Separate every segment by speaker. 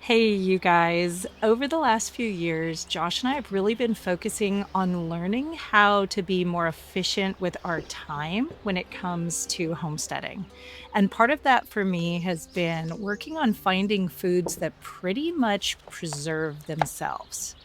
Speaker 1: Hey, you guys. Over the last few years, Josh and I have really been focusing on learning how to be more efficient with our time when it comes to homesteading. And part of that for me has been working on finding foods that pretty much preserve themselves.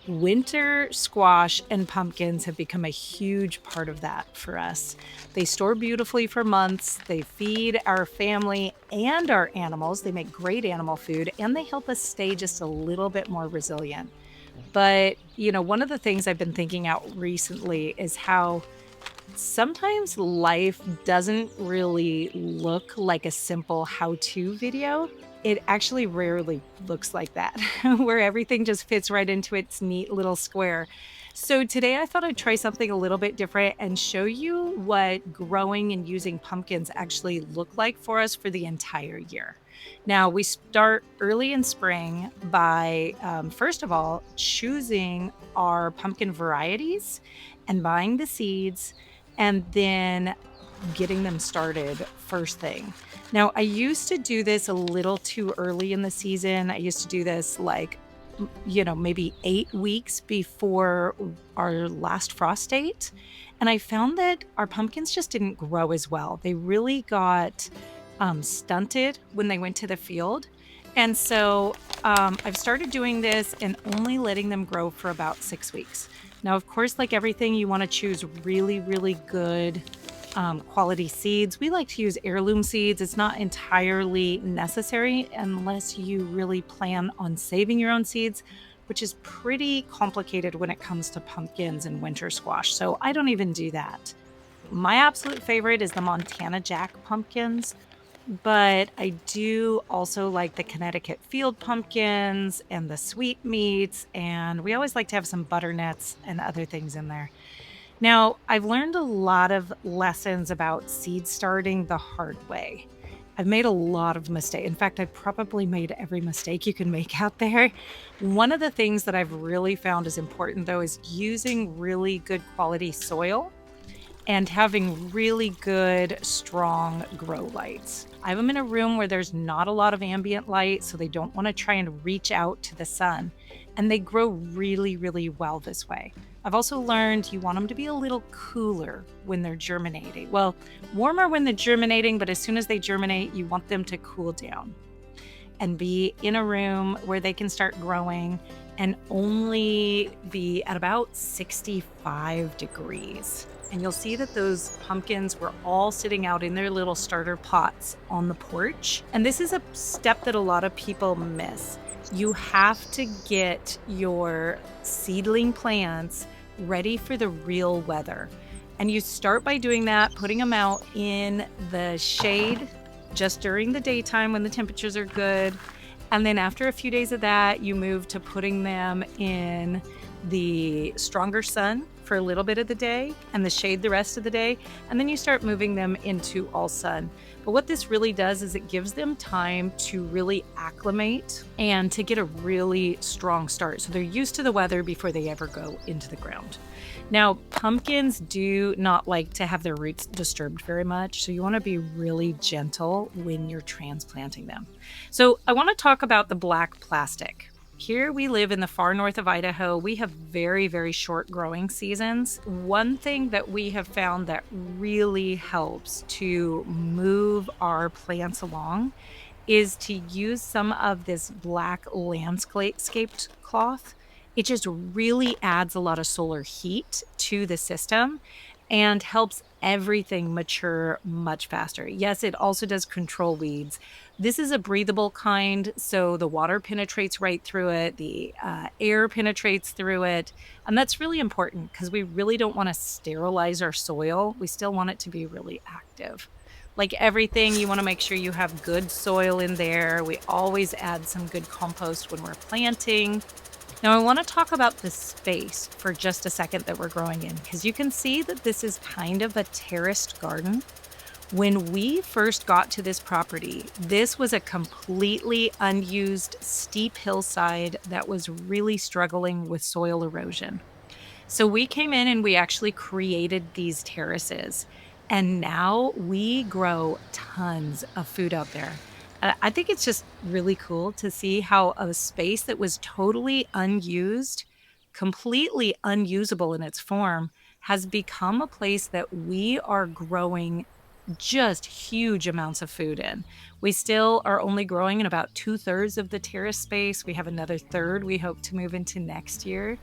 Speaker 1: Winter squash and pumpkins have become a huge part of that for us. They store beautifully for months. They feed our family and our animals. They make great animal food and they help us stay just a little bit more resilient. But one of the things I've been thinking out recently is how sometimes life doesn't really look like a simple how-to video. It actually rarely looks like that, where everything just fits right into its neat little square. So today I thought I'd try something a little bit different and show you what growing and using pumpkins actually look like for us for the entire year. Now, we start early in spring by, first of all, choosing our pumpkin varieties and buying the seeds and then getting them started first thing. Now, I used to do this a little too early in the season. I used to do this like, maybe 8 weeks before our last frost date. And I found that our pumpkins just didn't grow as well. They really got stunted when they went to the field. And so I've started doing this and only letting them grow for about 6 weeks. Now, of course, like everything, you want to choose really, really good quality seeds. We like to use heirloom seeds. It's not entirely necessary unless you really plan on saving your own seeds, which is pretty complicated when it comes to pumpkins and winter squash. So I don't even do that. My absolute favorite is the Montana Jack pumpkins, but I do also like the Connecticut field pumpkins and the sweetmeats, and we always like to have some butternuts and other things in there. Now, I've learned a lot of lessons about seed starting the hard way. I've made a lot of mistakes. In fact, I've probably made every mistake you can make out there. One of the things that I've really found is important, though, is using really good quality soil and having really good, strong grow lights. I have them in a room where there's not a lot of ambient light, so they don't want to try and reach out to the sun. And they grow really, really well this way. I've also learned you want them to be a little cooler when they're germinating. Well, warmer when they're germinating, but as soon as they germinate, you want them to cool down and be in a room where they can start growing and only be at about 65 degrees. And you'll see that those pumpkins were all sitting out in their little starter pots on the porch. And this is a step that a lot of people miss. You have to get your seedling plants ready for the real weather. And you start by doing that, putting them out in the shade just during the daytime when the temperatures are good. And then after a few days of that, you move to putting them in the stronger sun for a little bit of the day and the shade the rest of the day. And then you start moving them into all sun. But what this really does is it gives them time to really acclimate and to get a really strong start. So they're used to the weather before they ever go into the ground. Now, pumpkins do not like to have their roots disturbed very much, so you want to be really gentle when you're transplanting them. So I want to talk about the black plastic. Here we live in the far north of Idaho. We have very, very short growing seasons. One thing that we have found that really helps to move our plants along is to use some of this black landscaped cloth. It just really adds a lot of solar heat to the system and helps everything mature much faster. Yes, it also does control weeds. This is a breathable kind, so the water penetrates right through it, the air penetrates through it, and that's really important because we really don't want to sterilize our soil. We still want it to be really active. Like everything, you want to make sure you have good soil in there. We always add some good compost when we're planting. Now, I want to talk about the space for just a second that we're growing in, because you can see that this is kind of a terraced garden. When we first got to this property, this was a completely unused steep hillside that was really struggling with soil erosion. So we came in and we actually created these terraces, and now we grow tons of food out there. I think it's just really cool to see how a space that was totally unused, completely unusable in its form, has become a place that we are growing just huge amounts of food in. We still are only growing in about 2/3 of the terrace space. We have another third we hope to move into next year.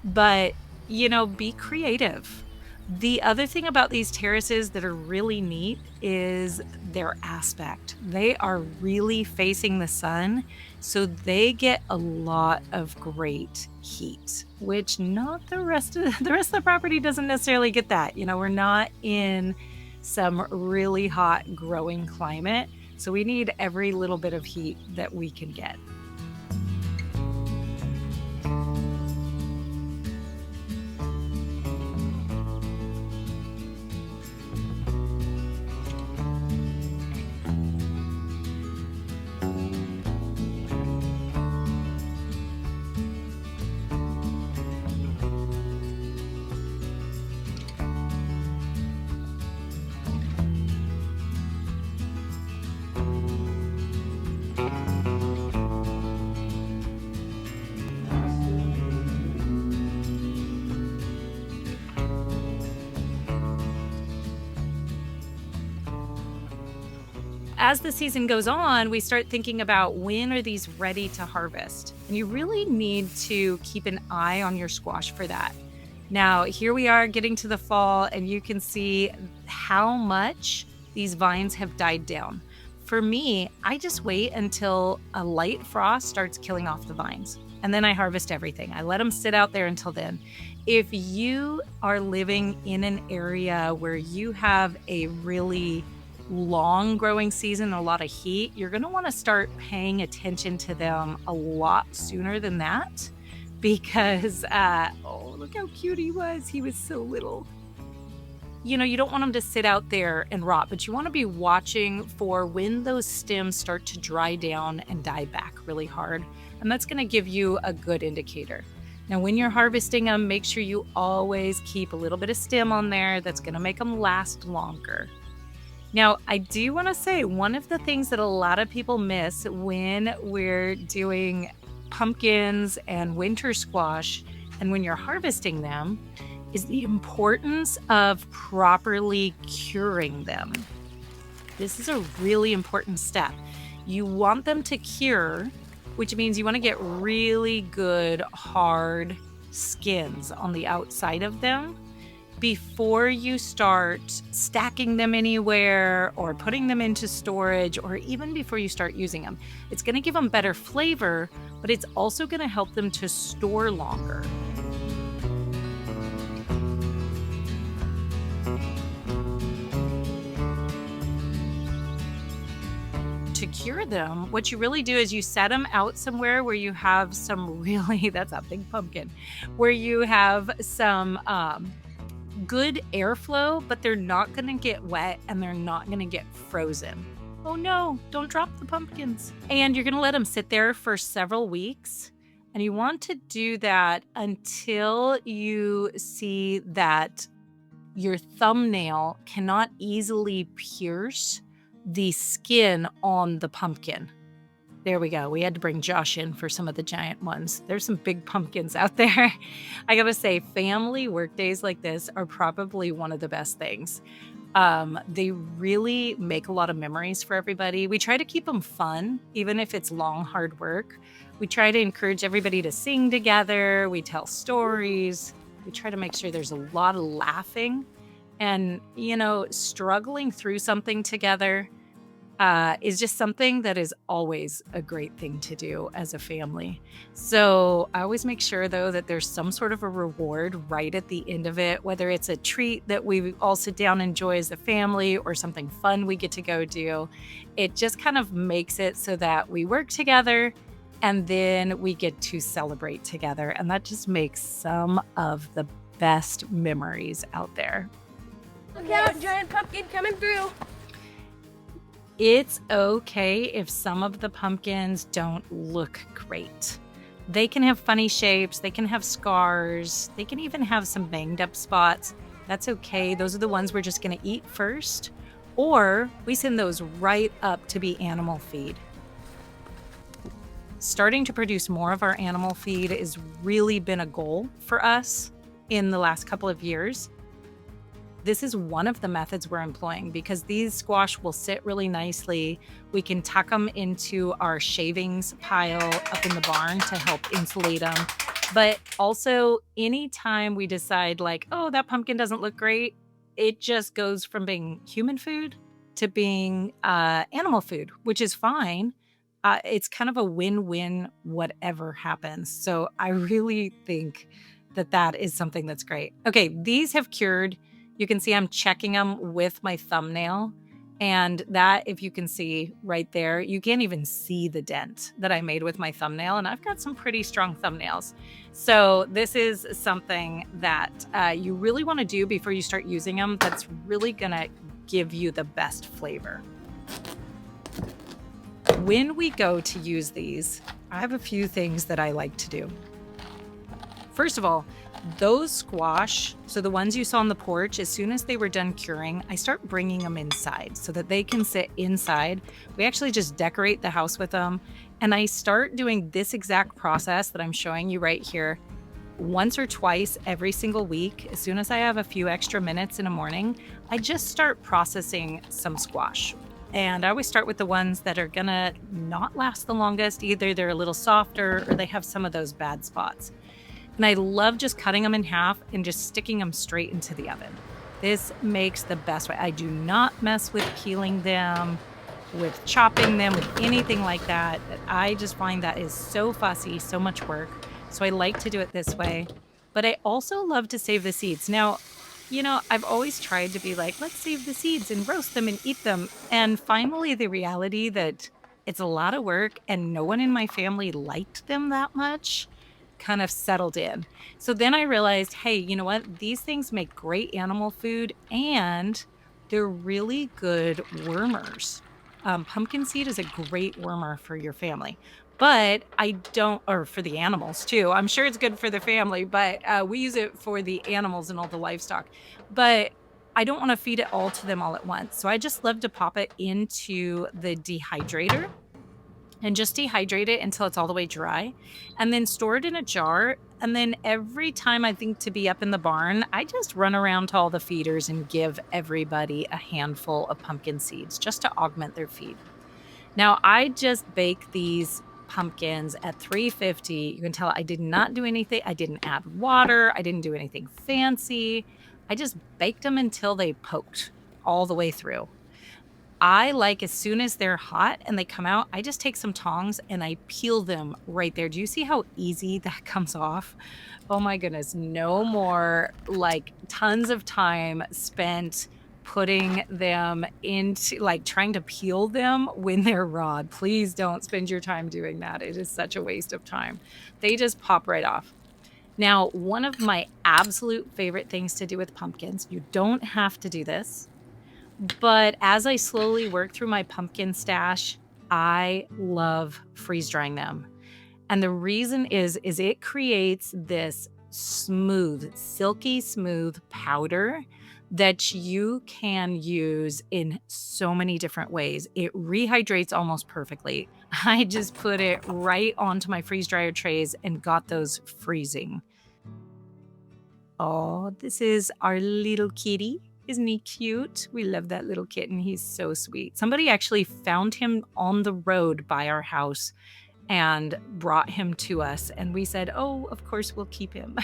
Speaker 1: But, be creative. The other thing about these terraces that are really neat is their aspect. They are really facing the sun, so they get a lot of great heat, which not the rest of the rest of the property doesn't necessarily get that. We're not in some really hot growing climate, so we need every little bit of heat that we can get. As the season goes on, we start thinking about when are these ready to harvest. And you really need to keep an eye on your squash for that. Now, here we are getting to the fall, and you can see how much these vines have died down. For me, I just wait until a light frost starts killing off the vines, and then I harvest everything. I let them sit out there until then. If you are living in an area where you have a really long growing season, a lot of heat, you're going to want to start paying attention to them a lot sooner than that because, oh, look how cute he was. He was so little. You don't want them to sit out there and rot, but you want to be watching for when those stems start to dry down and die back really hard. And that's going to give you a good indicator. Now, when you're harvesting them, make sure you always keep a little bit of stem on there. That's going to make them last longer. Now, I do want to say one of the things that a lot of people miss when we're doing pumpkins and winter squash and when you're harvesting them is the importance of properly curing them. This is a really important step. You want them to cure, which means you want to get really good hard skins on the outside of them before you start stacking them anywhere or putting them into storage or even before you start using them. It's going to give them better flavor, but it's also going to help them to store longer. To cure them, what you really do is you set them out somewhere where you have some really, that's a big pumpkin, where you have some good airflow, but they're not going to get wet and they're not going to get frozen. Oh no, don't drop the pumpkins. And you're going to let them sit there for several weeks. And you want to do that until you see that your thumbnail cannot easily pierce the skin on the pumpkin. There we go. We had to bring Josh in for some of the giant ones. There's some big pumpkins out there. I gotta say, family work days like this are probably one of the best things. They really make a lot of memories for everybody. We try to keep them fun, even if it's long, hard work. We try to encourage everybody to sing together. We tell stories. We try to make sure there's a lot of laughing and, struggling through something together is just something that is always a great thing to do as a family. So I always make sure, though, that there's some sort of a reward right at the end of it, whether it's a treat that we all sit down and enjoy as a family or something fun we get to go do. It just kind of makes it so that we work together and then we get to celebrate together. And that just makes some of the best memories out there.
Speaker 2: Look out, giant pumpkin coming through.
Speaker 1: It's okay if some of the pumpkins don't look great. They can have funny shapes, they can have scars, they can even have some banged up spots. That's okay. Those are the ones we're just going to eat first. Or we send those right up to be animal feed. Starting to produce more of our animal feed has really been a goal for us in the last couple of years. This is one of the methods we're employing because these squash will sit really nicely. We can tuck them into our shavings pile up in the barn to help insulate them. But also, anytime we decide, like, oh, that pumpkin doesn't look great, it just goes from being human food to being animal food, which is fine. It's kind of a win-win, whatever happens. So I really think that that is something that's great. Okay, these have cured. You can see I'm checking them with my thumbnail. And that, if you can see right there, you can't even see the dent that I made with my thumbnail. And I've got some pretty strong thumbnails. So this is something that you really want to do before you start using them. That's really going to give you the best flavor. When we go to use these, I have a few things that I like to do. First of all, those squash, so the ones you saw on the porch, as soon as they were done curing, I start bringing them inside so that they can sit inside. We actually just decorate the house with them. And I start doing this exact process that I'm showing you right here once or twice every single week. As soon as I have a few extra minutes in the morning, I just start processing some squash. And I always start with the ones that are gonna not last the longest. Either they're a little softer or they have some of those bad spots. And I love just cutting them in half and just sticking them straight into the oven. This makes the best way. I do not mess with peeling them, with chopping them, with anything like that. I just find that is so fussy, so much work. So I like to do it this way. But I also love to save the seeds. Now, you know, I've always tried to be like, let's save the seeds and roast them and eat them. And finally, the reality that it's a lot of work and no one in my family liked them that much kind of settled in. So then I realized, hey, you know what? These things make great animal food and they're really good wormers. Pumpkin seed is a great wormer for your family, but I don't, or for the animals too. I'm sure it's good for the family, but we use it for the animals and all the livestock. But I don't want to feed it all to them all at once. So I just love to pop it into the dehydrator and just dehydrate it until it's all the way dry and then store it in a jar. And then every time I think to be up in the barn, I just run around to all the feeders and give everybody a handful of pumpkin seeds just to augment their feed. Now, I just bake these pumpkins at 350. You can tell I did not do anything. I didn't add water. I didn't do anything fancy. I just baked them until they poked all the way through. I like as soon as they're hot and they come out, I just take some tongs and I peel them right there. Do you see how easy that comes off? Oh my goodness, no more like tons of time spent putting them into like trying to peel them when they're raw. Please don't spend your time doing that. It is such a waste of time. They just pop right off. Now, one of my absolute favorite things to do with pumpkins, you don't have to do this, but as I slowly work through my pumpkin stash, I love freeze drying them. And the reason is it creates this smooth, silky smooth powder that you can use in so many different ways. It rehydrates almost perfectly. I just put it right onto my freeze dryer trays and got those freezing. Oh, this is our little kitty. Isn't he cute? We love that little kitten. He's so sweet. Somebody actually found him on the road by our house and brought him to us. And we said, oh, of course we'll keep him.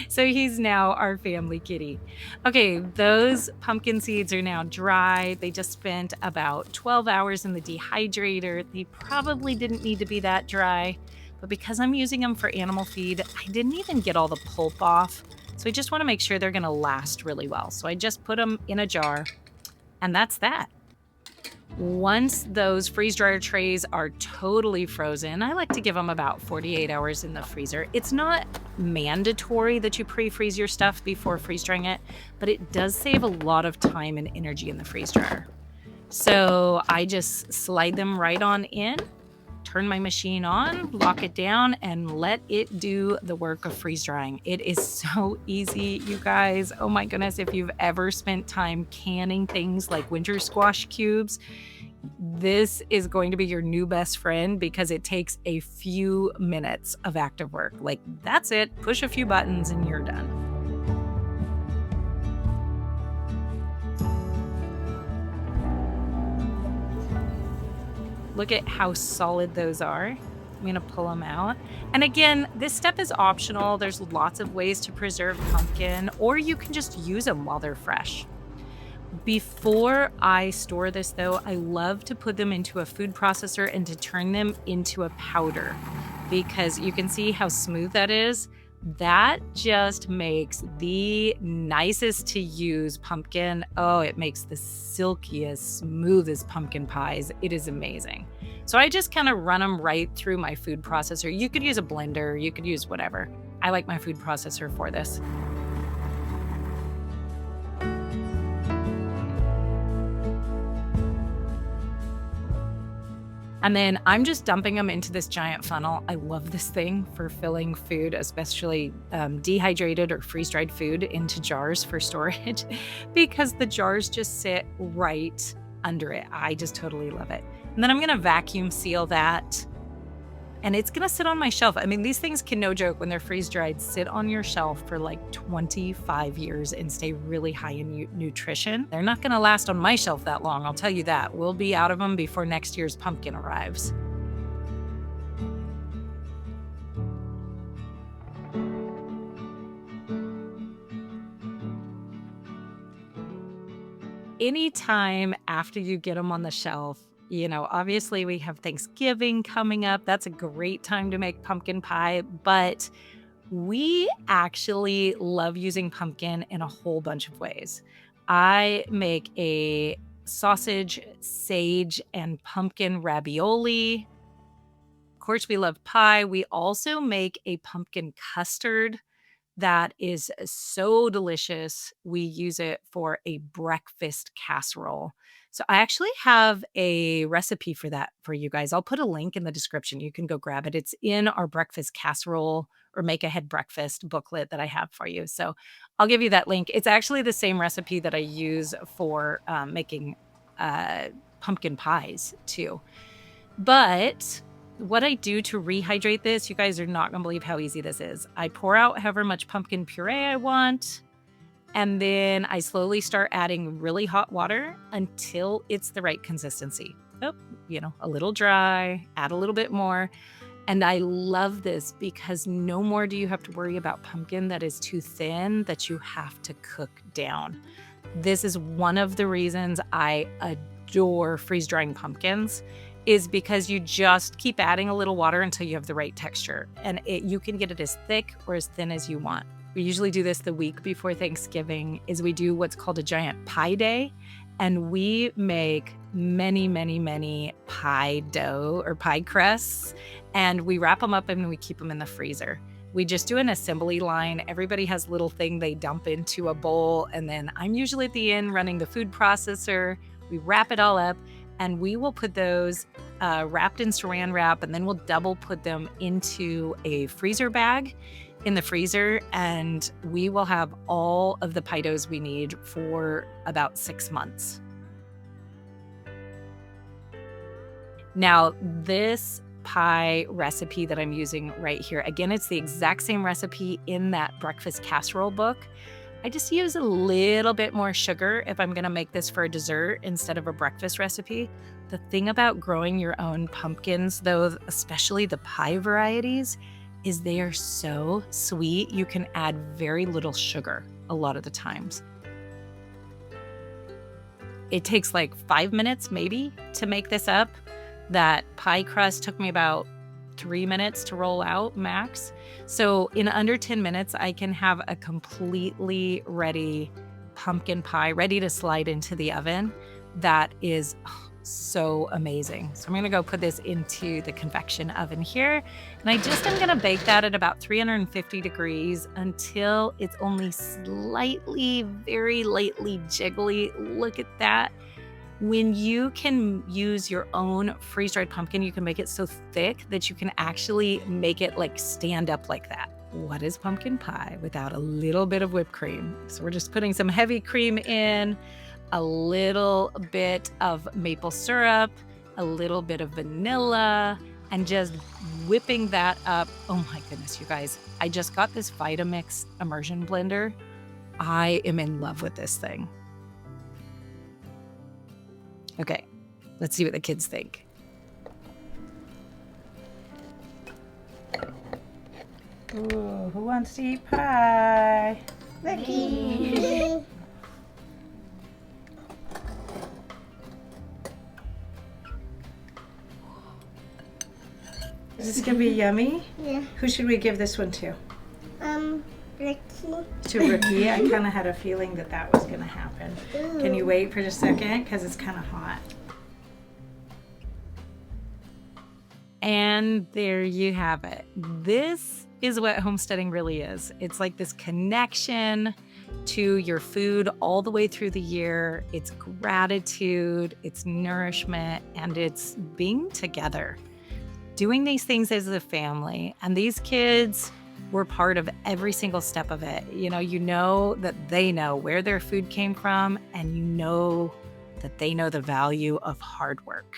Speaker 1: So he's now our family kitty. Okay, those pumpkin seeds are now dry. They just spent about 12 hours in the dehydrator. They probably didn't need to be that dry, but because I'm using them for animal feed, I didn't even get all the pulp off. So I just want to make sure they're going to last really well. So I just put them in a jar and that's that. Once those freeze dryer trays are totally frozen, I like to give them about 48 hours in the freezer. It's not mandatory that you pre-freeze your stuff before freeze drying it, but it does save a lot of time and energy in the freeze dryer. So I just slide them right on in, turn my machine on, lock it down, and let it do the work of freeze drying. It is so easy, you guys. Oh my goodness, if you've ever spent time canning things like winter squash cubes, This is going to be your new best friend because it takes a few minutes of active work. Like, that's it. Push a few buttons and you're done. Look at how solid those are. I'm gonna pull them out. And again, this step is optional. There's lots of ways to preserve pumpkin, or you can just use them while they're fresh. Before I store this though, I love to put them into a food processor and to turn them into a powder because you can see how smooth that is. That just makes the nicest to use pumpkin. Oh, it makes the silkiest, smoothest pumpkin pies. It is amazing. So I just kind of run them right through my food processor. You could use a blender, you could use whatever. I like my food processor for this. And then I'm just dumping them into this giant funnel. I love this thing for filling food, especially dehydrated or freeze-dried food into jars for storage because the jars just sit right under it. I just totally love it. And then I'm gonna vacuum seal that and it's gonna sit on my shelf. I mean, these things can, no joke, when they're freeze-dried, sit on your shelf for like 25 years and stay really high in nutrition. They're not gonna last on my shelf that long, I'll tell you that. We'll be out of them before next year's pumpkin arrives. Anytime after you get them on the shelf, obviously we have Thanksgiving coming up. That's a great time to make pumpkin pie, but we actually love using pumpkin in a whole bunch of ways. I make a sausage, sage, and pumpkin ravioli. Of course, we love pie. We also make a pumpkin custard that is so delicious. We use it for a breakfast casserole. So I actually have a recipe for that for you guys. I'll put a link in the description. You can go grab it. It's in our breakfast casserole or make ahead breakfast booklet that I have for you. So I'll give you that link. It's actually the same recipe that I use for making pumpkin pies too. But what I do to rehydrate this, you guys are not gonna believe how easy this is. I pour out however much pumpkin puree I want, and then I slowly start adding really hot water until it's the right consistency. Oh, a little dry, add a little bit more. And I love this because no more do you have to worry about pumpkin that is too thin that you have to cook down. This is one of the reasons I adore freeze-drying pumpkins, is because you just keep adding a little water until you have the right texture. And you can get it as thick or as thin as you want. We usually do this the week before Thanksgiving, is we do what's called a giant pie day. And we make many, many, many pie dough or pie crusts. And we wrap them up and we keep them in the freezer. We just do an assembly line. Everybody has a little thing they dump into a bowl. And then I'm usually at the end running the food processor. We wrap it all up. And we will put those wrapped in saran wrap, and then we'll double put them into a freezer bag in the freezer, and we will have all of the pie doughs we need for about 6 months. Now, this pie recipe that I'm using right here, again, it's the exact same recipe in that breakfast casserole book. I just use a little bit more sugar if I'm gonna make this for a dessert instead of a breakfast recipe. The thing about growing your own pumpkins, though, especially the pie varieties, is they are so sweet. You can add very little sugar a lot of the times. It takes like 5 minutes maybe to make this up. That pie crust took me about 3 minutes to roll out max. So in under 10 minutes, I can have a completely ready pumpkin pie ready to slide into the oven. That is so amazing. So I'm gonna go put this into the convection oven here. And I just am gonna bake that at about 350 degrees until it's only slightly, very lightly jiggly. Look at that. When you can use your own freeze-dried pumpkin, you can make it so thick that you can actually make it like stand up like that. What is pumpkin pie without a little bit of whipped cream? So we're just putting some heavy cream in. a little bit of maple syrup, a little bit of vanilla, and just whipping that up. Oh my goodness, you guys. I just got this Vitamix immersion blender. I am in love with this thing. Okay, let's see what the kids think. Ooh, who wants to eat pie?
Speaker 2: Ricky.
Speaker 1: Is this gonna be yummy?
Speaker 2: Yeah.
Speaker 1: Who should we give this one to?
Speaker 2: Ricky.
Speaker 1: To Ricky. I kind of had a feeling that that was gonna happen.
Speaker 2: Ooh.
Speaker 1: Can you wait for just a second? Because it's kind of hot. And there you have it. This is what homesteading really is. It's like this connection to your food all the way through the year. It's gratitude, it's nourishment, and it's being together. Doing these things as a family. And these kids were part of every single step of it. You know that they know where their food came from, and you know that they know the value of hard work.